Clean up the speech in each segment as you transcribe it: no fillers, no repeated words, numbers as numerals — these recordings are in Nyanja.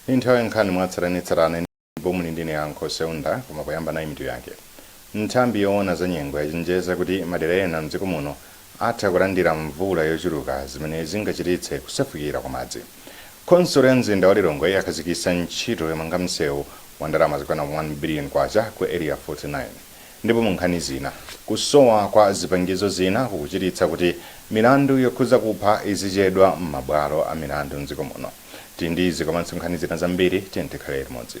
Nthawi Nkhani mwatsaranitsarana bomwe ndine yankho seunda koma kuyamba na imitu yake. Nthambi yoona za nyengo yachenjeza kuti madera ena mdziko muno atha kulandira mvula yochuluka zimene zingachititse kusefukira kwa madzi. Khonsolo ya mzinda wa Lilongwe yakhazikitsa ntchito yomanga msewu wa ndalama zokwana 1 billion kwacha ku area 49. Ndipo mu nkhani zina kusowa kwa zipangizo zina kukuchititsa kuti milandu yokhuza kupha izichedwa m'mabwalo a milandu mdziko muno. Tindizi komanso nkhani zina zambiri tikhale limodzi.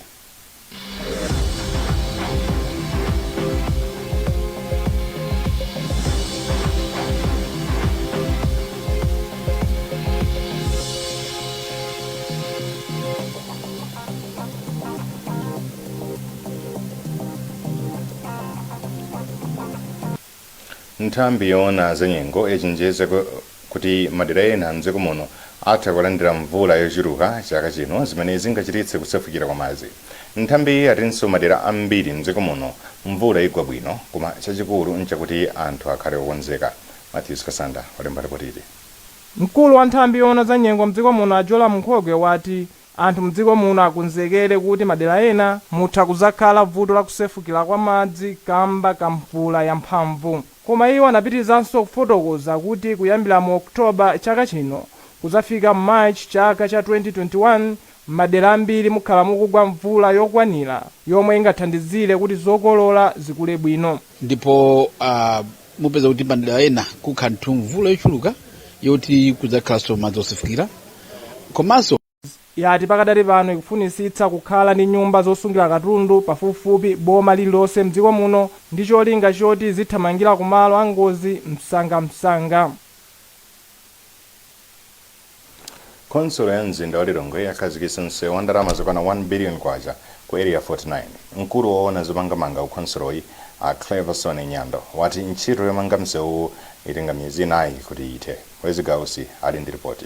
Nthambi yoona za nyengo yachenjeza kuti madera ena mdziko muno atha kulandira mvula yochuluka chaka chino zimene zingachititse kusefukira kwa madzi. Nthambi yatinso madera ambiri mdziko muno mvula igwa bwino koma chachikulu nchakuti anthu akhale okonzeka. Matthews Kasanda walemba ripoti. Mkulu wa nthambi yoona za nyengo mdziko muno Ajola Munkhogwe wati anthu mdziko muno akonzekere kuti madera ena mutha kuzakhala vuto la kusefukira kwa madzi kamba ka mvula yamphamvu. Koma iwo anapitirizanso kufotokoza kuti kuyambira mu Oktoba chaka chino kuzafika March chaka cha 2021 madera ambiri mukhala mukugwa mvula yokwanira yomwe ingathandizire kuti zokolola zikule bwino. Ndipo mupeza kuti madera ena kukhala mvula yochuluka yoti kuzakhalanso madzi osefukira. Komanso yati pakadali pano ikufunisitsa kukhala ndi nyumba zosungira katundu pafupifupi boma lililonse mdziko muno ndi cholinga choti zithamangira kumalo angozi msangamsanga. Khonsolo ya mzinda wa Lilongwe yakhazikitsa msewu wa ndalama zokwana 1 billion kwacha ku area 49. Mkulu woona zomangamanga kukhonsoloyi Cleverson Nyando wati ntchito yomanga msewu itenga miyezi 4 kuti ithe. Wezigausi ali ndi ripoti.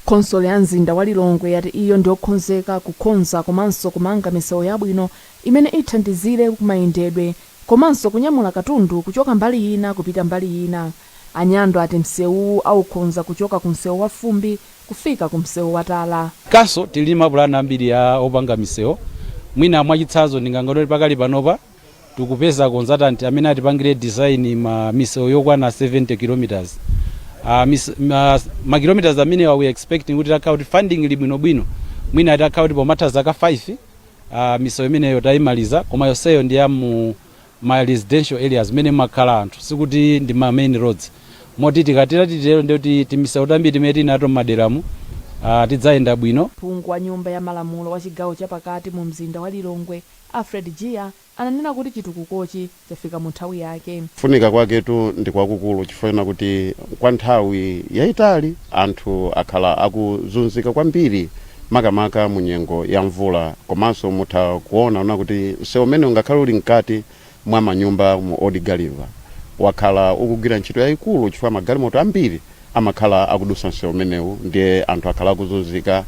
Khonsolo ya mzinda wa Lilongwe yati iyo ndiyokhonzeka kukhonza komanso kumanga misewu yabwino imene ithandizire kumayendedwe komanso kunyamula katundu kuchoka mbali ina kupita mbali ina. Anyando ati msewu aukhonza kuchoka ku msewu wa Fumbi kufika ku msewu wa Tala. Kaso tili mapulani ambiri ya opanga misewu. Mwina mwachitsanzo ndingangoti pakali panopa tikupeza consultant amene atipangire design misewu yokwana 70 kilometers. Ma kilometers amene we expecting kuti account funding libwinobwino mwina ati account pomata zaka 5 misewu imeneyo tayimaliza koma yonseyo ndi ya mu ma residential areas mene makhala anthu sikuti ndi ma main roads moti tikatira titero ndikuti timisewu tambiri timene tinato maderamu tidzayenda bwino. Phungu wa nyumba ya malamulo wa chigawo chapakati mu mzinda wa Lilongwe Alfred Gia ananena kuti chitukukochi chafika mu nthawi yake. Funika kwaketu ndi kwakukulu chifukwa kuti kwa nthawi yayitali anthu akhala akuzunzika kwambiri makamaka mu nyengo ya mvula komanso mutha kuona kuti msewu umene ungakhale uli mkati mwa manyumba mu odigaliva wakhala ukugwira ntchito yayikulu chifukwa magalimoto ambiri amakhala akudusa msewu umenewu ndiye anthu akhala akuzunzika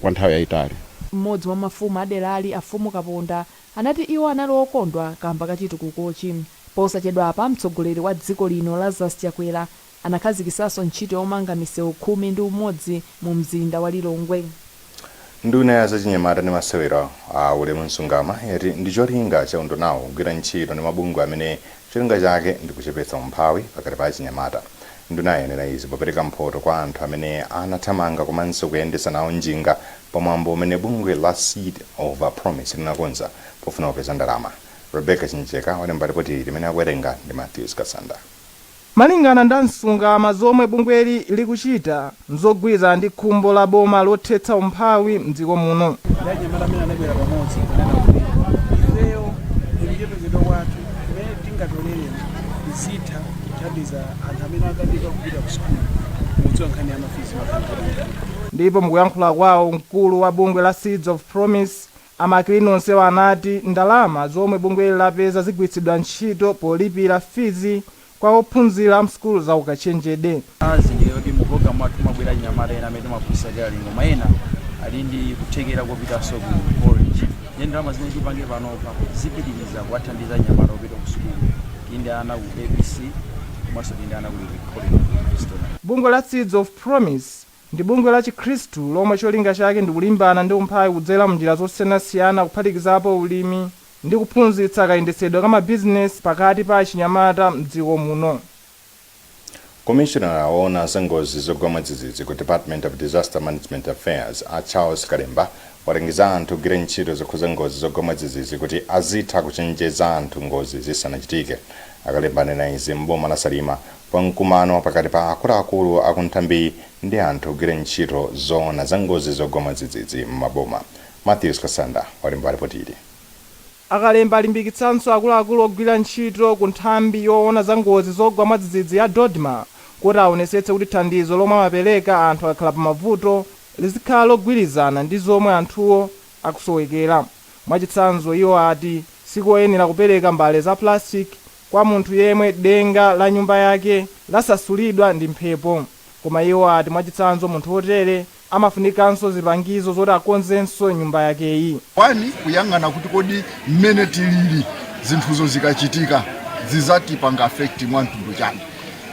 kwa nthawi yayitali. Mmodzi wa mafumu aderali afumu Kaponda anati iwo anali okondwa kamba kachitukukochi. Posachedwa apa mtsogoleri wa dziko lino Lazarus Chakwera anakhazikitsanso ntchito yomanga misewu 11 mu mzinda wa Lilongwe. Nduna ya zachinyamata ndi masewero ulemu msungama yati ndi cholinga cha undunawo kugwira ntchito ndi mabungwe amene cholinga chake ndi kuchepetsa umphawi pakati pa achinyamata. Nduna yanena izi popereka mphoto kwa anthu amene anathamanga komanso kuyendetsa nawo njinga pamwambo umene bungwe la Seed of Promise linakonza pofuna kupeza ndalama. Rebecca Chincheka walemba ripoti limene akuwerenga ndi Matthews Kasanda. Malingana ndi msungama zomwe bungweli likuchita nzogwiza ndi khumbo la boma lothetsa umphawi mdziko muno. Anyamata amene anabwera pamodzi kunena kuti ifeyo ndichepezedwa kwathu imene tingatolere izitha kuthandiza anthu amene akadika kupita ku sukulu mudziwa nkhani ya mafizi makhalidwe. Ndipo mukuyankhula kwawo mkulu wa bungwe la Seeds of Promise amakilini onsewo anati ndalama zomwe bungweli lapeza zigwiritsidwa ntchito polipira fizi kwa ophunzira msukulu za ukachenjede. Azingiyoti mu program wathu mabwera anyamata ena amene maphunzitsa lingo maena ali ndi kuthekera kopita ku college. Ndalama zimene tipange panopa zipitiriza kuwathandiza anyamata opita ku sukulu inde ana ku ABC komanso inde ana ku college. Bungwe la Seeds of Promise ndi bungwe la chikhristu lomwe cholinga chake ndi kulimbana ndi umphawi kudzera munjira zosiyanasiyana kuphatikizapo ulimi ndi kuphunzitsa kayendetsedwe ka mabizinesi pakati pa achinyamata mdziko muno. Commissioner aona za ngozi zogwa mwadzidzidzi ku Department of Disaster Management Affairs a Charles Kalemba walangiza anthu kugwira ntchito zokhuza ngozi zogwa mwadzidzidzi kuti azitha kuchenjeza anthu ngozi zisanachitike. Akalemba anena izi m'boma la Salima pa mkumano pakati pa akuluakulu aku nthambi ndi anthu kugwira ntchito zoona za ngozi zogwa mwadzidzidzi m'maboma. Matthews Kasanda walemba ripoti ili. Akalemba alimbikitsanso akuluakulu ogwira ntchito ku nthambi yoona za ngozi zogwa mwadzidzidzi ya Dodma kuti aonetsetse kuti thandizo lomwe amapereka anthu akhala pa mavuto lizikhala logwirizana ndi zomwe anthuwo akusowekera. Mwachitsanzo iwo ati sikoyenera kupereka mbale za plastic kwa munthu yemwe denga la nyumba yake lasasulidwa ndi mphepo, koma iwo ati mwachitsanzo munthu wotere amafunikanso zipangizo zoti akonzenso nyumba yakeyi. Wani kuyang'ana kuti kodi mmene tilili zinthuzo zikachitika zizatipanga affect mwantundu chani.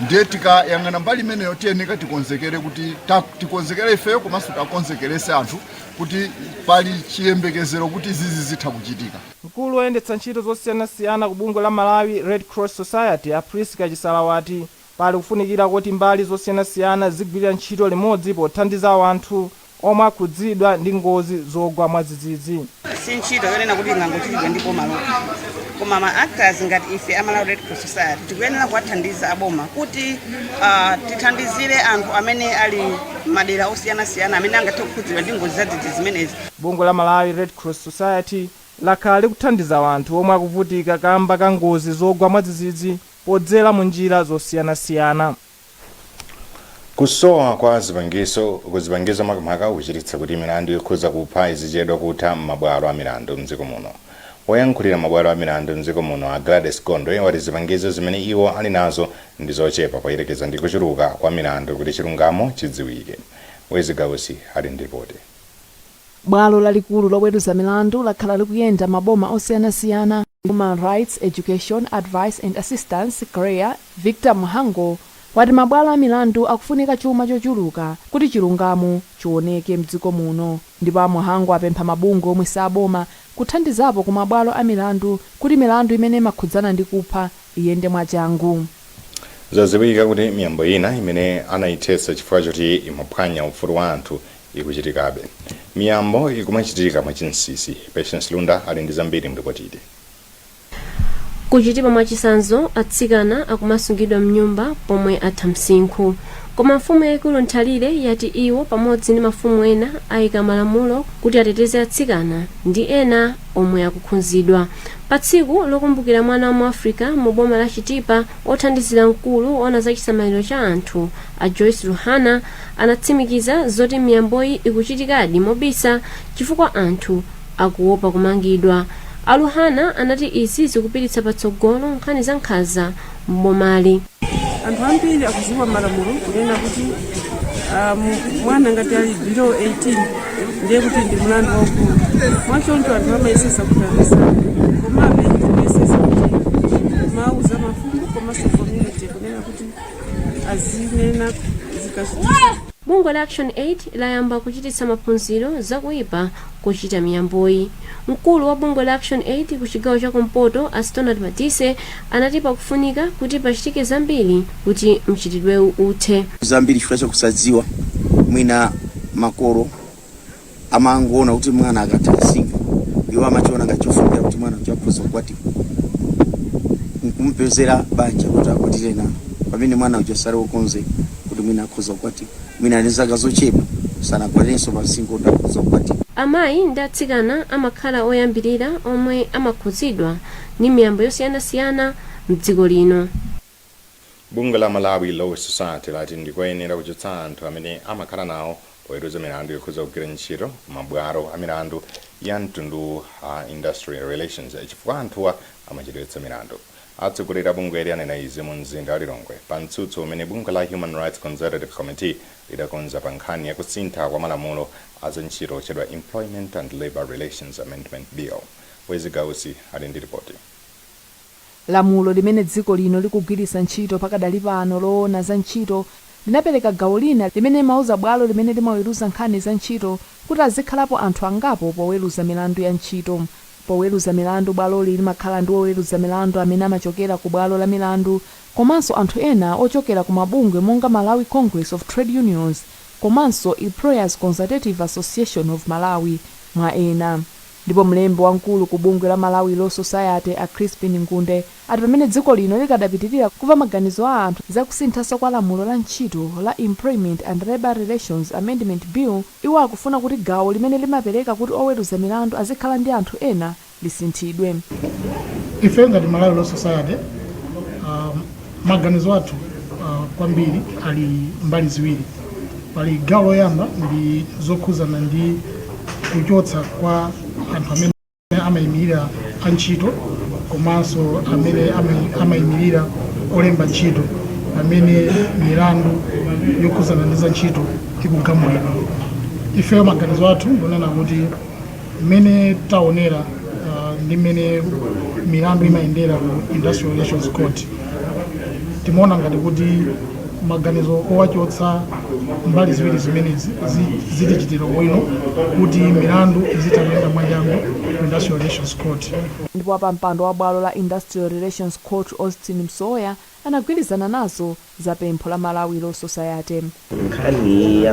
Ndiye tikayang'ana mbali imeneyo tiyeneka tikonzekere kuti tikonzekere ifeyo komanso takonzekerese anthu kuti pali chiyembekezero kuti zizi zitha kuchitika. Mkulu woyendetsa ntchito zosiyanasiyana ku bungwe la Malawi Red Cross Society a Priska Chisalawati pali kufunikira kuti mbali zosiyanasiyana zigwirira ntchito limodzi pothandiza anthu omwe akhudzidwa ndi ngozi zogwa mwadzidzidzi. Si ntchito yonena kuti ingangochitika ndipo malo, koma ma actors ngati ife Malawi Red Cross Society tikuyenera kuwathandiza aboma kuti tithandizire anthu amene ali madera osiyanasiyana amene angathe kukhudzidwa ndi ngozi zadzidzidzi zimenezi. Bungwe la Malawi Red Cross Society lakhala likuthandiza anthu omwe akuvutika kamba ka ngozi zogwa mwadzidzidzi podzera mu njira zosiyanasiyana. Kusowa kwa zipangizo makamaka kuchititsa kuti milandu ikhoza kupha izichedwa kutha m'mabwalo a milandu mdziko muno. Woyankhulira mabwalo a milandu mdziko muno a Gladys Gondwe wati zipangizo zimene iwo ali nazo ndi zochepa poyerekeza ndi kuchuluka kwa milandu kuti chilungamo chidziwike. Wezigawusi ali ndi ripoti. Bwalo lalikulu loweruza milandu lakhala likuyenda maboma osiyanasiyana. Human Rights Education Advice and Assistance Career Victor Muhango wati mabwalo a milandu akufunika chuma chochuluka kuti chilungamo chioneke mdziko muno, ndipo Muhango apempha mabungwe omwe saboma kuthandizapo ku mabwalo a milandu kuti milandu imene imakhudzana ndi kupha iyende mwachangu. Zadziwika kuti miyambo ina imene anayithetsa chifukwa choti imaphwanya ufulu wa anthu ikuchitikabe. Miyambo ikumachitika mwachinsisi. Patience Lunda ali ndi zambiri mripotili. Kuchitipa mwachisanzo atsikana akumasungidwa mnyumba pomwe atha msinkhu, koma mfumu yaikulu Nthalire yati iwo pamodzi ndi mafumu ena ayika malamulo kuti ateteze atsikana ndi ena omwe akukhudzidwa. Pa tsiku lokumbukira mwana wa mu Africa mu boma la Chitipa, othandizira mkulu ona za chisamaliro cha anthu a Joyce Luhana anatsimikiza zoti miyamboyi ikuchitikadi mobisa chifukwa anthu akuopa kumangidwa. Aluhana anati izi zikupititsa patsogolo nkhani za nkhanza m'bomali. Anthu ambiri akuziwa malamulo kunena kuti mwana ngati ali below 18 ndiye kuti ndi mlandu waukulu. Mwachoncho anthu amayesesa kuthandizana, komabe amayesesa kuti mauza mafumu komanso community kunena kuti azinena zikachitika. Bungwe la Action Aid layamba kuchititsa maphunziro zakuipa kuchita miyamboyi. Mkulu wa bungwe la Action Aid ku chigawo cha Kumpoto Astonat Matise anati pakufunika kuti pachitike zambiri kuti mchitidwewu uthe. Zambiri chifukwa chakusadziwa mwina makolo amangoona kuti mwana akatha msinkhu iwo amachiona ngachofunika kuti mwana uchakhoza kukwatiwa, nkumpezera banja kuti akwatire nawo pamene mwana uchasale wokonze kuti mwina akhoza kukwatiwa, mwina ndi zaka zochepa sanakwatirenso pa msinkhu kuti akhoza kukwatiwa. Amayi ndi atsikana amakhala oyambirira omwe amakhudzidwa ndi miyambo yosiyanasiyana mdziko lino. Bungwe la Malawi Law Society lati ndikoyenera kuchotsa anthu amene amakhala nawo poweruza milandu yokhuza kugwira ntchito mabwalo a milandu ya mtundu industrial relations chifukwa anthuwa amachedwetsa milandu. Atsogoleri a bungweli anena izi mu mzinda wa Lilongwe pa mtsutso umene bungwe la Human Rights Consultative Committee lidakonza pa nkhani ya kusintha kwa malamulo a ntchito otchedwa Employment and Labor Relations Amendment Bill. Wezigawusi ali ndi ripoti. Lamulo limene dziko lino likugwiritsa ntchito pakadali pano loona za ntchito linapereka gawo lina limene mauza bwalo limene limaweruza nkhani za ntchito kuti azikhalapo anthu angapo poweruza milandu ya ntchito. Poweruza milandu bwaloli limakhala ndi oweruza milandu amene amachokera ku bwalo la milandu komanso anthu ena ochokera ku mabungwe monga Malawi Congress of Trade Unions komanso Employers Consultative Association of Malawi mwa ena. Ndipo mlembi wamkulu ku bungwe la Malawi Law Society a Crispin Ngunde ati pamene dziko lino likadapitirira kuva maganizo a anthu za kusinthanso kwa lamulo la ntchito la Employment and Labor Relations Amendment Bill, iwo akufuna kuti gawo limene limapereka kuti oweruza milandu azikhala ndi anthu ena lisinthidwe. Ife ngati Malawi Law Society maganizo athu kwambiri ali mbali ziwiri. Pali gawo loyamba ndi zokhuzana ndi kuchotsa kwa anthu amene amayimirira antchito komanso amene amayimirira olemba ntchito amene milandu yokhuzana ndi za ntchito ikugamulidwa. Ife maganizo athu ndonena kuti mmene taonera ndi mmene milandu imayendera ku Industrial Relations Court timaona ngati kuti maganizo owachotsa mbali ziwiri zimenezi zitichitira bwino kuti milandu izitayenda mwachangu ku Industrial Relations Court. Ndipo apampando wa bwalo la Industrial Relations Court Austin Msoya anagwirizana nazo za pempho la Malawi Law Society. Nkhani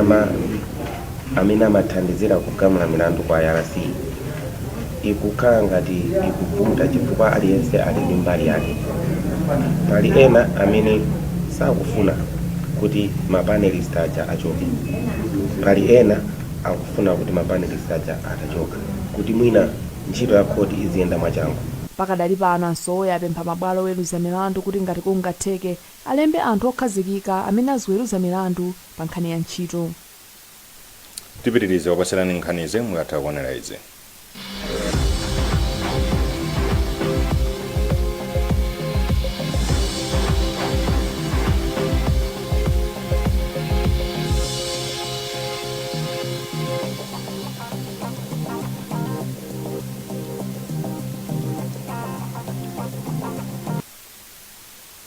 amene amathandizira kugamula milandu kwa IRC ikukhala ngati ikuvuta chifukwa aliyense ali ndi mbali yake. Pali ena amene sakufuna kuti mapanelist aja achoke. Pali ena akufuna kuti mapanelist aja atachoka kuti mwina ntchito ya court iziyenda mwachangu. Pakadali pano Msoya apempha mabwalo oweruza milandu kuti ngati kungatheke alembe anthu okhazikika amene aziweruza milandu pa nkhani ya ntchito. Tipitirize kupatsirani nkhanizi mukatha kuonera izi.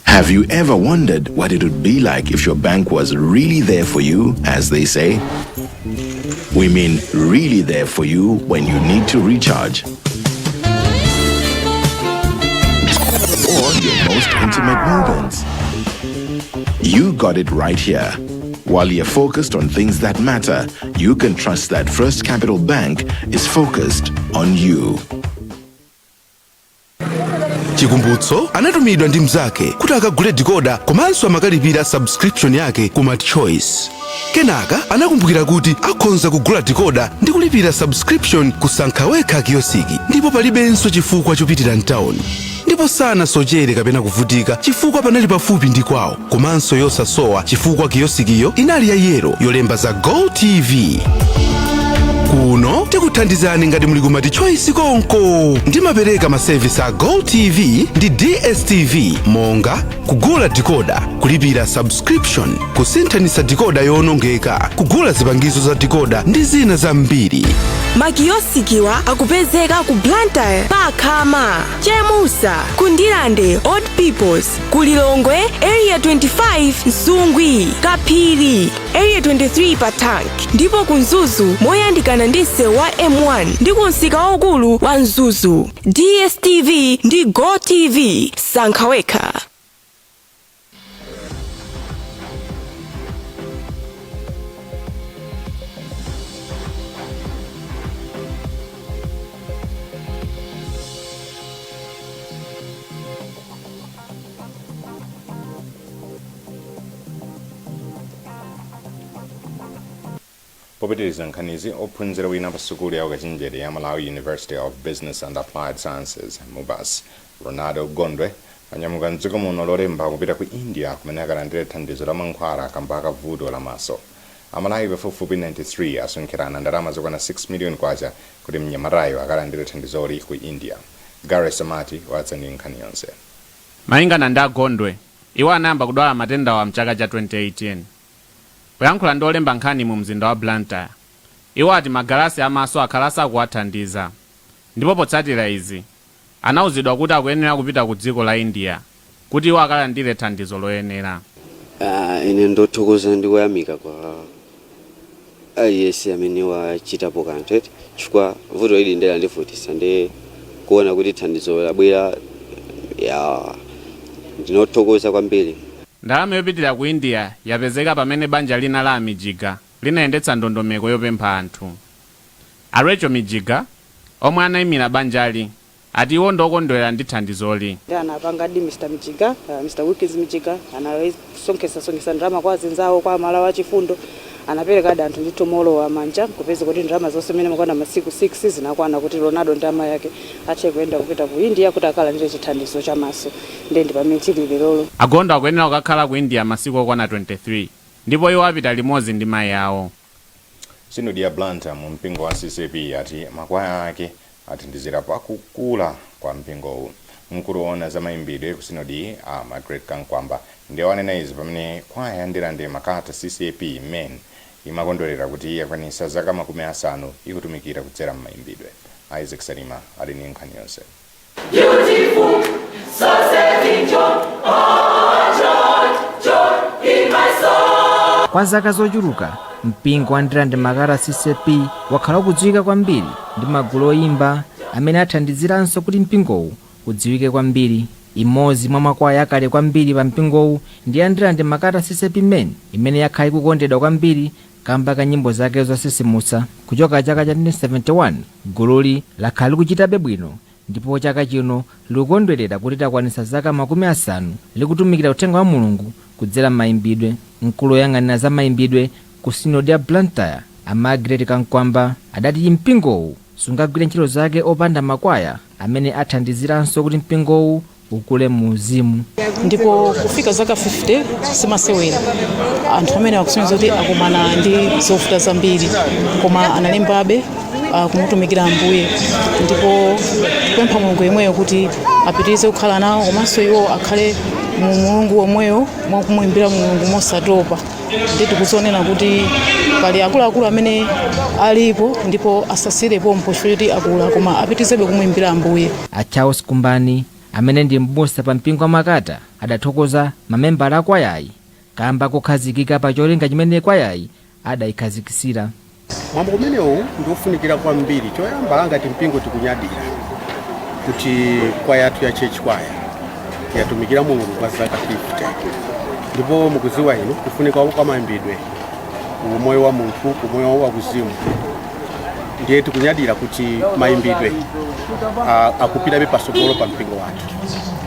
Have you ever wondered what it would be like if your bank was really there for you, as they say? We mean really there for you when you need to recharge. Or your most intimate moments. You got it right here. While you're focused on things that matter, you can trust that First Capital Bank is focused on you. Chikumbutso anatumidwa ndi mzake kuti akagule decoder komanso amakalipira subscription yake ku MadChoice. Kenaka anakumbukira kuti akhoza kugula decoder ndi kulipira subscription kusankha wekha kiyosiki ndipo palibenso chifukwa chopitira mtown. Ndipo sana sochere kapena kuvutika chifukwa panali pafupi ndi kwawo komanso yosasowa chifukwa kiyosikiyo inali ya yero yolemba za Go TV. Kuno tikuthandizani ngati muli ku MadChoice konko ndimapereka maservice a Go TV ndi DSTV monga kugula decoder, kulipira subscription, kusinthanitsa decoder yowonongeka, kugula zipangizo za decoder ndi zina zambiri. Makiyosikiwa akupezeka ku Blantyre, Pakhama, Chemusa, Kundilande, Old Peoples, Kulilongwe, Area 25, Nsungwi, Kapiri, Area 23 Patank, ndipo kunzuzu moyandikana ndi msewu wa M1 ndi kunsika waukulu wa Nzuzu. DSTV ndi Go TV, sankha wekha. Popitiriza nkhanizi ophunzira wina pa sukulu ya ukachenjede ya Malawi University of Business and Applied Sciences MUBAS Ronaldo Gondwe anyamuka mdziko muno lolemba kupita ku India kumene akalandire thandizo la mankhwala kamba vuto la maso. Amalawi pafupifupi 93 asonkhana ndalama zokwana 6 million kwacha kuti mnyamatayo akalandire thandizoli ku India. Gary Samati watsani nkhani yonse. Malingana ndi Gondwe, iwo anayamba kudwala matenda wa mchaka cha 2018. Poyankhula ndi olemba nkhani mu mzinda wa Blantyre, iwo ati magalasi amaso akhalasa akuwathandiza. Ndipo potsatira izi, anawuzidwa kuti akuyenera kupita ku dziko la India kuti iwo akalandire thandizo loyenera. ine ndothokoza ndi kuyamika kwa aliyense amene wachitapo kanthu chifukwa vuto ili ndela ndivutisa ndi kuona kuti thandizo labwera ya ndinothokoza kwambiri. ndalama yopitirira ku india yapezeka pamene banja lina la mijiga linayendetsa ndondomeko yopempha anthu. Rachel Mijiga omwe anayimira banjali ati iwo ndokondwera ndi thandizoli. Anapanga di Mr. Mijiga, Mr. Wilkins Mijiga anasonkesa ndalama kwa zinzawo kwa mala wa chifundo, anapereka anthu ndi tomolo wa manja kupeza kuti ndalama zonse mene makwana masiku 6 zinakwana kuti Ronaldo ndalama yake athe kuenda kupita ku India kuti akalandire chithandizo chamaso. Ndi pamene tili lero agondo akuyenera kukakhala ku India masiku okwana 23 ndipo iwo apita limodzi ndi mayi awo. Sinodi ya Blantyre mu mpingo wa CCP ati makwaya ake athandizira pakukula kwa mpingowu. Mkulu woona za mayimbidwe ku sinodi Margaret Kankwamba ndiye wanena izi pamene kwaya yandirande makata CCP men imakondwerera kuti yakwanisa zaka 50 ikutumikira kudzera m'mayimbidwe. Isaac Salima ali ndi nkhani yonse. Beautiful, so saving joy, oh joy in my soul. Kwa zaka zochuluka mpingo wa ndirande makata CCP wakhala kudziwika kwambiri ndi magulu oyimba amene athandiziranso kuti mpingowu udziwike kwambiri. Imodzi mwa makwaya akale kwambiri pa mpingowu ndi ndirande makata CCP men imene yakhala ikukondedwa kwambiri kamba ka nyimbo zake zosisimutsa. Kuchoka chaka cha 1971 gululi lakhala likuchitabe bwino ndipo chaka chino likukondwerera kuti takwanisa zaka 50 likutumikira uthenga wa Mulungu kudzera m'mayimbidwe. Mkulu woyang'anira za mayimbidwe ku sinodi ya Blantyre Margaret Kankwamba adati mpingowu sungagwire ntchito zake opanda makwaya amene athandiziranso kuti mpingowu ukule mu uzimu. Ndipo kufika zaka 50 simasewera. Anthu amene akusonyeza kuti akumana ndi zovuta zambiri koma analembabe kumutumikira Ambuye. Ndipo kupempha Mulungu yemweyo kuti apitirize kukhala nawo komanso iwo akhale mu Mulungu omweyo mwakumuimbira Mulungu mosatopa. Ndi tikuzonena kuti pali akuluakulu amene alipo ndipo asasirepo mposhoti akula koma apitizebe kumuimbira Ambuye. Charles Kumbani amene ndi m'busa pa mpingo wa makata adathokoza mamembala a kwayayi kamba kukhazikika pa cholinga chimene kwayayi adayikhazikisira. Mwambo umenewu ndiofunikira kwambiri. Choyamba ngati mpingo tikunyadira kuti kwaya yathu ya church kwaya yatumikira Mulungu kwa zaka 50. Ndipo mukuziwa ino kufunika kwa mayimbidwe umoyo wa munthu umoyo wa kuzimu ndiye tikunyadira kuti mayimbidwe akupitabe pasogolo pa mpingo wathu.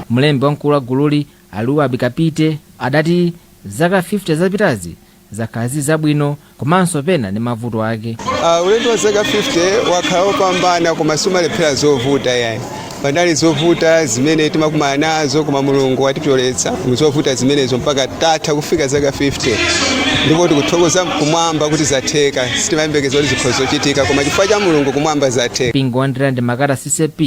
Mlembi wamkulu wa gululi Aluwa Bikapite adati zaka 50 zapitazi zakhazi zabwino komanso pena ndi mavuto ake. Ulendo wa zaka 50 wakhala wopambana koma sumalephera zovuta yayi. Panali zovuta zimene timakumana nazo koma Mulungu watipyoletsa zovuta zimenezo mpaka tatha kufika zaka 50. Ndipo tikuthokoza kumwamba kuti zatheka. Sitimayembekeza kuti zikhoza zochitika koma chifukwa cha Mulungu kumwamba zatheka. Mpingo wa ndirande makata CCP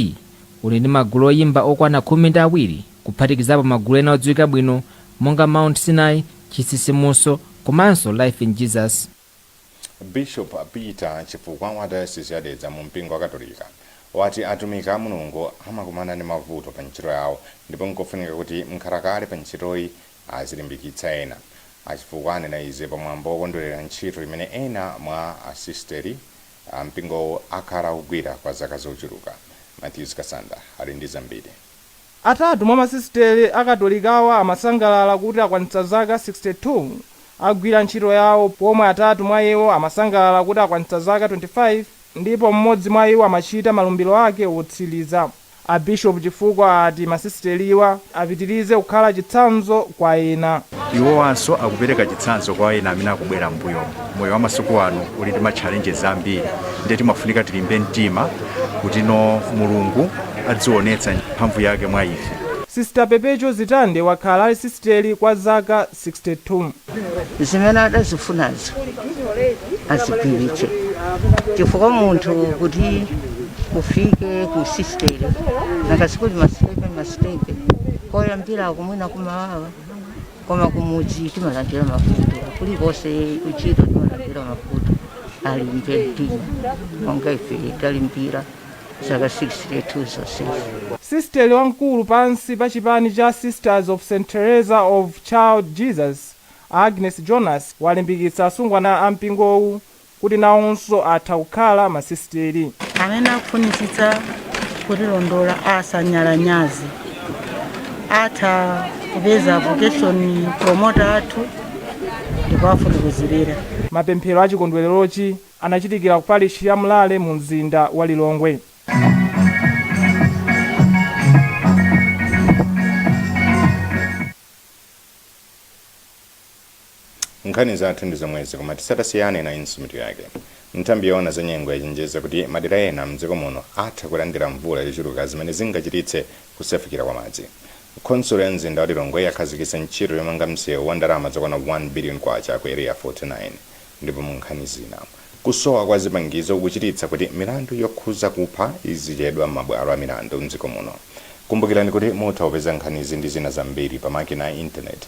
uli ndi magulu oyimba okwana 12 kuphatikizapo magulu ena odziwika bwino monga Mount Sinai, Chisisimuso komanso Life in Jesus. Bishop Peter chifukwa wa diocese ya Dedza mu mpingo wa Katolika wati atumiki a Mulungu amakumana ndi mavuto pa ntchito yawo ndipo nkofunika kuti mkhalakale pa ntchitoyi azilimbikitsa ena. Achifukwa anena izi pamwambo wokondwerera ntchito imene ena mwa asisteri mpingo akhala kugwira kwa zaka zochuluka. Matthews Kasanda ali ndi zambiri. Atatu mwa masisteri akatolikawa amasangalala kuti akwanitsa zaka 62 agwira ntchito yawo, pomwe atatu mwa iwo amasangalala kuti akwanitsa zaka 25 ndipo mmodzi mwa iwo amachita malumbiro ake wotsiriza. Bishop chifukwa ati masisteriwa apitirize kukhala chitsanzo kwa ena. Iwo wanso akupereka chitsanzo kwa ena amene akubwera mbuyo. Moyo wa masiku ano uli ndi challenges ambiri ndiye timafunika tilimbe mtima kuti Mulungu adzionetsa mphamvu yake mwa ife. Sister Pepecho Zitande wakhala ali sisteri kwa zaka 62. Zimene adazifunazo azigwiritse chifukwa munthu kuti ufike ku sisteri nakasikuti masitepe koyambira kumwina kumawawa koma kumudzi timalandira mafuta kulikonse kuchito timalandira mafuta ali mpentina monga ife talimbira zaka 62 zonse. Sisteri wamkulu pansi pa chipani cha Sisters of St. Teresa of Child Jesus Agnes Jonas walimbikitsa asungwana a mpingowu kuti nawonso atha kukhala masisiteri amene akufunitsitsa kutilondola asanyalanyazi atha kupeza vocation promoter athu ndipo afotokozerera. Mapemphero a chikondwererochi anachitikira ku parish ya Mlale mu mzinda wa Lilongwe. Nkhani zathu ndi zomwezi koma tisatasiyane na insumitu yake. Nthambi yoona za nyengo yachenjeza kuti madera ena mdziko muno atha kulandira mvula yochuluka zimene zingachititse kusefukira kwa madzi. Konsolo ya mzinda wa Lilongwe yakhazikitsa ntchito yomanga msewu wa ndalama zokwana 1 billion kwacha ku area 49 ndipo mu nkhani zina kusowa kwa zipangizo kuchititsa kuti milandu yokhuza kupha izichedwa m'mabwalo a milandu mdziko muno. Kumbukirani kuti mutha kupeza nkhanizi ndi zina zambiri pa makina a internet